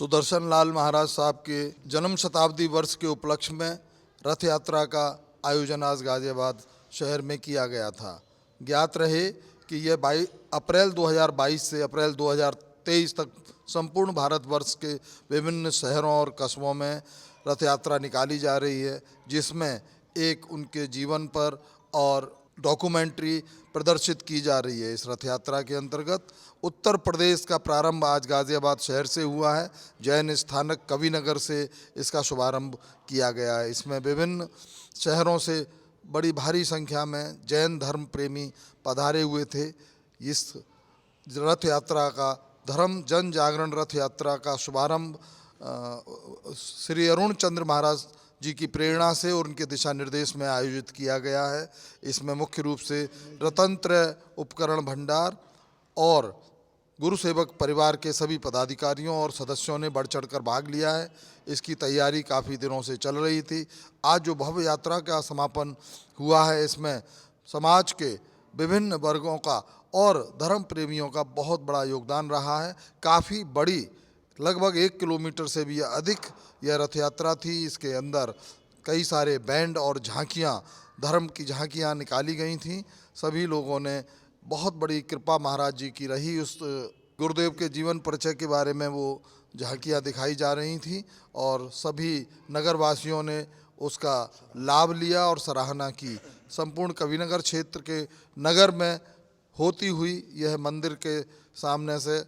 सुदर्शन लाल महाराज साहब के जन्म शताब्दी वर्ष के उपलक्ष्य में रथ यात्रा का आयोजन आज गाजियाबाद शहर में किया गया था। ज्ञात रहे कि यह अप्रैल 2022 से अप्रैल 2023 तक संपूर्ण भारतवर्ष के विभिन्न शहरों और कस्बों में रथ यात्रा निकाली जा रही है, जिसमें एक उनके जीवन पर और डॉक्यूमेंट्री प्रदर्शित की जा रही है। इस रथ यात्रा के अंतर्गत उत्तर प्रदेश का प्रारंभ आज गाजियाबाद शहर से हुआ है। जैन स्थानक कविनगर से इसका शुभारंभ किया गया है। इसमें विभिन्न शहरों से बड़ी भारी संख्या में जैन धर्म प्रेमी पधारे हुए थे। इस रथ यात्रा का धर्म जन जागरण रथ यात्रा का शुभारंभ श्री अरुण चंद्र महाराज जी की प्रेरणा से और उनके दिशा निर्देश में आयोजित किया गया है। इसमें मुख्य रूप से रतंत्र उपकरण भंडार और गुरु सेवक परिवार के सभी पदाधिकारियों और सदस्यों ने बढ़ चढ़कर भाग लिया है। इसकी तैयारी काफ़ी दिनों से चल रही थी। आज जो भव्य यात्रा का समापन हुआ है, इसमें समाज के विभिन्न वर्गों का और धर्म प्रेमियों का बहुत बड़ा योगदान रहा है। काफ़ी बड़ी, लगभग 1 किलोमीटर से भी अधिक यह रथ यात्रा थी। इसके अंदर कई सारे बैंड और झांकियाँ, धर्म की झांकियाँ निकाली गई थीं। सभी लोगों ने बहुत बड़ी कृपा महाराज जी की रही। उस गुरुदेव के जीवन परिचय के बारे में वो झांकियाँ दिखाई जा रही थीं और सभी नगरवासियों ने उसका लाभ लिया और सराहना की। संपूर्ण कविनगर क्षेत्र के नगर में होती हुई यह मंदिर के सामने से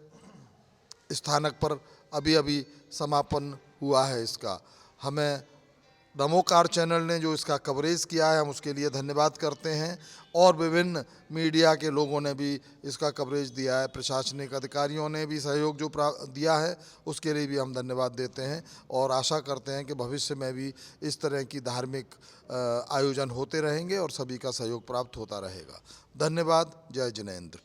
स्थानक पर अभी अभी समापन हुआ है। इसका हमें नमोकार चैनल ने जो इसका कवरेज किया है, हम उसके लिए धन्यवाद करते हैं और विभिन्न मीडिया के लोगों ने भी इसका कवरेज दिया है। प्रशासनिक अधिकारियों ने भी सहयोग जो दिया है, उसके लिए भी हम धन्यवाद देते हैं और आशा करते हैं कि भविष्य में भी इस तरह की धार्मिक आयोजन होते रहेंगे और सभी का सहयोग प्राप्त होता रहेगा। धन्यवाद। जय जिनेंद्र।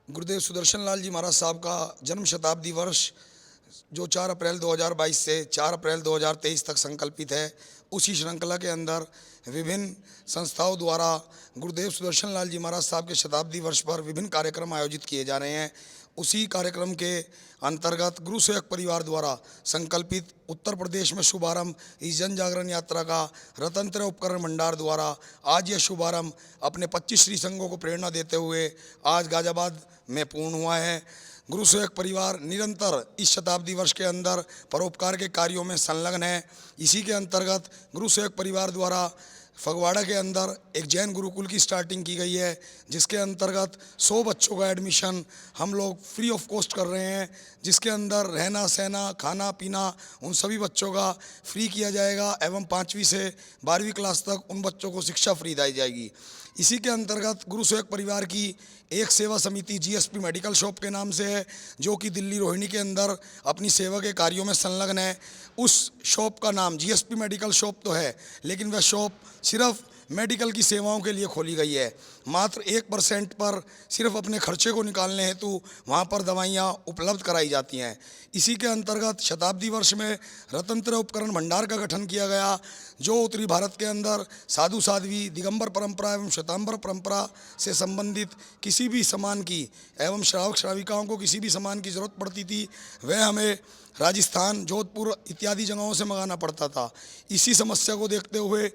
गुरुदेव सुदर्शन लाल जी महाराज साहब का जन्म शताब्दी वर्ष जो 4 अप्रैल 2022 से 4 अप्रैल 2023 तक संकल्पित है, उसी श्रृंखला के अंदर विभिन्न संस्थाओं द्वारा गुरुदेव सुदर्शन लाल जी महाराज साहब के शताब्दी वर्ष पर विभिन्न कार्यक्रम आयोजित किए जा रहे हैं। उसी कार्यक्रम के अंतर्गत गुरु सेवक परिवार द्वारा संकल्पित उत्तर प्रदेश में शुभारंभ इस जन जागरण यात्रा का रतंत्र उपकरण भंडार द्वारा आज यह शुभारंभ अपने 25 श्री संघों को प्रेरणा देते हुए आज गाजियाबाद में पूर्ण हुआ है। गुरु सेवक परिवार निरंतर इस शताब्दी वर्ष के अंदर परोपकार के कार्यों में संलग्न है। इसी के अंतर्गत गुरु सेवक परिवार द्वारा फगवाड़ा के अंदर एक जैन गुरुकुल की स्टार्टिंग की गई है, जिसके अंतर्गत 100 बच्चों का एडमिशन हम लोग फ्री ऑफ कॉस्ट कर रहे हैं, जिसके अंदर रहना सहना खाना पीना उन सभी बच्चों का फ्री किया जाएगा एवं 5वीं से 12वीं क्लास तक उन बच्चों को शिक्षा फ्री दी जाएगी। इसी के अंतर्गत गुरु सेवक परिवार की एक सेवा समिति जीएसपी मेडिकल शॉप के नाम से है, जो कि दिल्ली रोहिणी के अंदर अपनी सेवा के कार्यों में संलग्न है। उस शॉप का नाम जीएसपी मेडिकल शॉप तो है, लेकिन वह शॉप सिर्फ मेडिकल की सेवाओं के लिए खोली गई है। मात्र 1% पर सिर्फ अपने खर्चे को निकालने हेतु वहाँ पर दवाइयाँ उपलब्ध कराई जाती हैं। इसी के अंतर्गत शताब्दी वर्ष में रतंत्र उपकरण भंडार का गठन किया गया, जो उत्तरी भारत के अंदर साधु साध्वी दिगंबर परंपरा एवं श्वेतांबर परंपरा से संबंधित किसी भी सामान की एवं श्रावक श्राविकाओं को किसी भी सामान की ज़रूरत पड़ती थी, वह हमें राजस्थान, जोधपुर इत्यादि जगहों से मंगाना पड़ता था। इसी समस्या को देखते हुए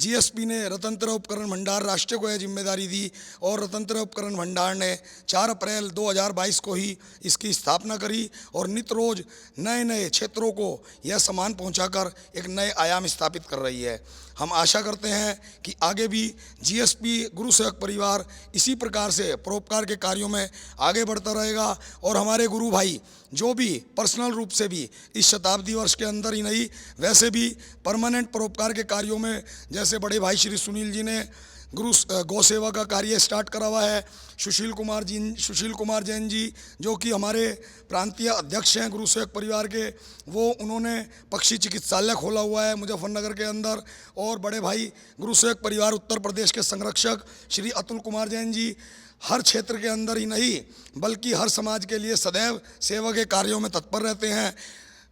जीएसपी ने रतंत्र उपकरण भंडार राष्ट्र को यह जिम्मेदारी दी और रतंत्र उपकरण भंडार ने 4 अप्रैल 2022 को ही इसकी स्थापना करी और नित्य रोज नए नए क्षेत्रों को यह सामान पहुंचाकर एक नए आयाम स्थापित कर रही है। हम आशा करते हैं कि आगे भी जीएसपी गुरु सेवक परिवार इसी प्रकार से परोपकार के कार्यों में आगे बढ़ता रहेगा और हमारे गुरु भाई जो भी पर्सनल रूप से भी इस शताब्दी वर्ष के अंदर ही नहीं, वैसे भी परमानेंट परोपकार के कार्यों में, जैसे बड़े भाई श्री सुनील जी ने गौ सेवा का कार्य स्टार्ट करा हुआ है, सुशील कुमार जैन जी जो कि हमारे प्रांतीय अध्यक्ष हैं गुरु सेवक परिवार के, वो उन्होंने पक्षी चिकित्सालय खोला हुआ है मुजफ्फरनगर के अंदर, और बड़े भाई गुरु सेवक परिवार उत्तर प्रदेश के संरक्षक श्री अतुल कुमार जैन जी हर क्षेत्र के अंदर ही नहीं बल्कि हर समाज के लिए सदैव सेवा के कार्यों में तत्पर रहते हैं।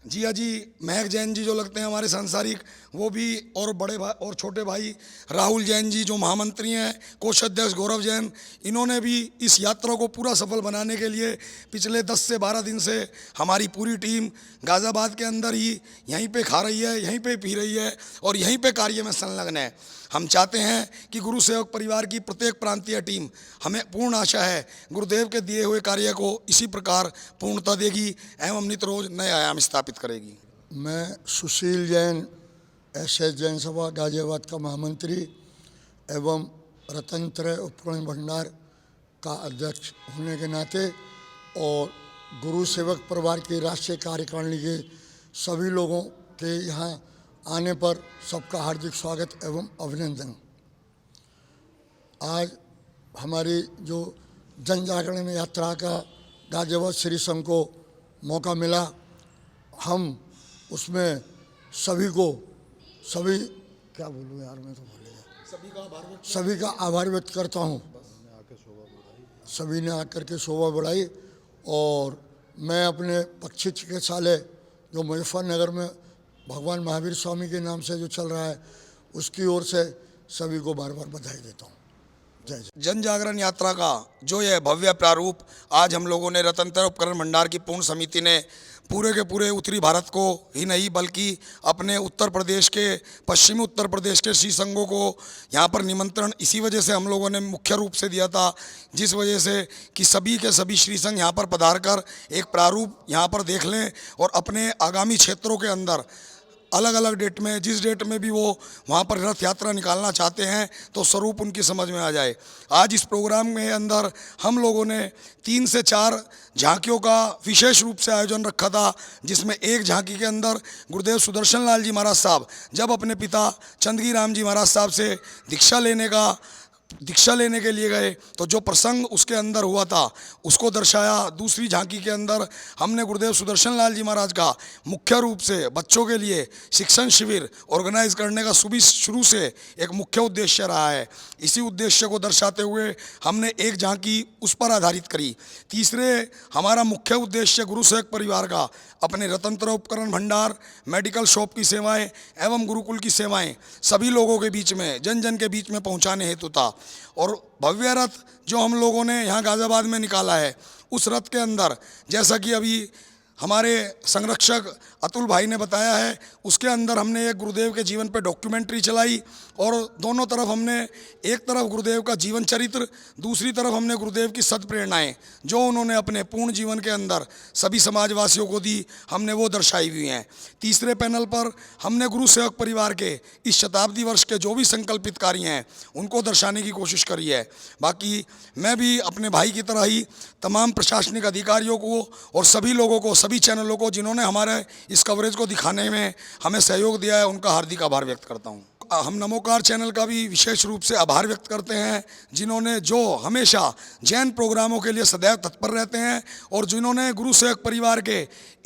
जी हाँ जी, महक जैन जी जो लगते हैं हमारे सांसारिक, वो भी, और बड़े भाई और छोटे भाई राहुल जैन जी जो महामंत्री हैं, कोषाध्यक्ष गौरव जैन, इन्होंने भी इस यात्रा को पूरा सफल बनाने के लिए पिछले 10 से 12 दिन से हमारी पूरी टीम गाज़ियाबाद के अंदर ही यहीं पे खा रही है, यहीं पे पी रही है और यहीं पे कार्य में संलग्न है। हम चाहते हैं कि गुरु सेवक परिवार की प्रत्येक प्रांतीय टीम, हमें पूर्ण आशा है गुरुदेव के दिए हुए कार्य को इसी प्रकार पूर्णता देगी एवं नित रोज नए आयाम स्थापित करेगी। मैं सुशील जैन, एस जैन सभा गाजियाबाद का महामंत्री एवं रतनत्रय उपकरण भंडार का अध्यक्ष होने के नाते और गुरु सेवक परिवार की राष्ट्रीय कार्यकारिणी के सभी लोगों के यहाँ आने पर सबका हार्दिक स्वागत एवं अभिनंदन। आज हमारी जो जन जागरण यात्रा का गाजियाबाद श्री संघ को मौका मिला, हम उसमें सभी क्या बोलूँ यार, मैं तो भूल गया, सभी का आभार व्यक्त करता हूँ। सभी ने आकर के शोभा बढ़ाई और मैं अपने पक्षी चिकित्सालय जो मुजफ्फरनगर में भगवान महावीर स्वामी के नाम से जो चल रहा है, उसकी ओर से सभी को बार बार बधाई देता हूँ। जय जय। जन जागरण यात्रा का जो यह भव्य प्रारूप आज हम लोगों ने रतनत्रय उपकरण भंडार की पूर्ण समिति ने पूरे के पूरे उत्तरी भारत को ही नहीं बल्कि अपने उत्तर प्रदेश के, पश्चिमी उत्तर प्रदेश के श्री संघों को यहाँ पर निमंत्रण इसी वजह से हम लोगों ने मुख्य रूप से दिया था, जिस वजह से कि सभी के सभी श्री संघ यहाँ पर पधार कर एक प्रारूप यहाँ पर देख लें और अपने आगामी क्षेत्रों के अंदर अलग अलग डेट में, जिस डेट में भी वो वहाँ पर रथ यात्रा निकालना चाहते हैं तो स्वरूप उनकी समझ में आ जाए। आज इस प्रोग्राम में अंदर हम लोगों ने 3 से 4 झांकियों का विशेष रूप से आयोजन रखा था, जिसमें एक झांकी के अंदर गुरुदेव सुदर्शन लाल जी महाराज साहब जब अपने पिता चंदगी राम जी महाराज साहब से दीक्षा लेने के लिए गए तो जो प्रसंग उसके अंदर हुआ था उसको दर्शाया। दूसरी झांकी के अंदर हमने गुरुदेव सुदर्शन लाल जी महाराज का मुख्य रूप से बच्चों के लिए शिक्षण शिविर ऑर्गेनाइज करने का शुरू से एक मुख्य उद्देश्य रहा है। इसी उद्देश्य को दर्शाते हुए हमने एक झांकी उस पर आधारित करी। तीसरे हमारा मुख्य उद्देश्य गुरु सेवक परिवार का अपने रतनत्रय उपकरण भंडार, मेडिकल शॉप की सेवाएं एवं गुरुकुल की सेवाएं सभी लोगों के बीच में, जन जन के बीच में पहुंचाने हेतु था। और भव्य रथ जो हम लोगों ने यहाँ गाज़ियाबाद में निकाला है, उस रथ के अंदर जैसा कि अभी हमारे संरक्षक अतुल भाई ने बताया है, उसके अंदर हमने एक गुरुदेव के जीवन पे डॉक्यूमेंट्री चलाई और दोनों तरफ हमने एक तरफ गुरुदेव का जीवन चरित्र, दूसरी तरफ हमने गुरुदेव की सद प्रेरणाएँ जो उन्होंने अपने पूर्ण जीवन के अंदर सभी समाजवासियों को दी, हमने वो दर्शाई हुई हैं। तीसरे पैनल पर हमने गुरु सेवक परिवार के इस शताब्दी वर्ष के जो भी संकल्पित कार्य हैं उनको दर्शाने की कोशिश करी है। बाकी मैं भी अपने भाई की तरह ही तमाम प्रशासनिक अधिकारियों को और सभी लोगों को, सभी चैनलों को जिन्होंने हमारे इस कवरेज को दिखाने में हमें सहयोग दिया है, उनका हार्दिक आभार व्यक्त करता हूँ। हम नमोकार चैनल का भी विशेष रूप से आभार व्यक्त करते हैं, जिन्होंने जो हमेशा जैन प्रोग्रामों के लिए सदैव तत्पर रहते हैं और जिन्होंने गुरु सेवक परिवार के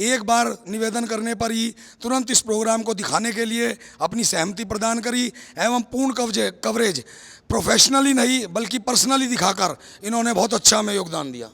एक बार निवेदन करने पर ही तुरंत इस प्रोग्राम को दिखाने के लिए अपनी सहमति प्रदान करी एवं पूर्ण कवरेज प्रोफेशनली नहीं बल्कि पर्सनली दिखाकर इन्होंने बहुत अच्छा हमें योगदान दिया।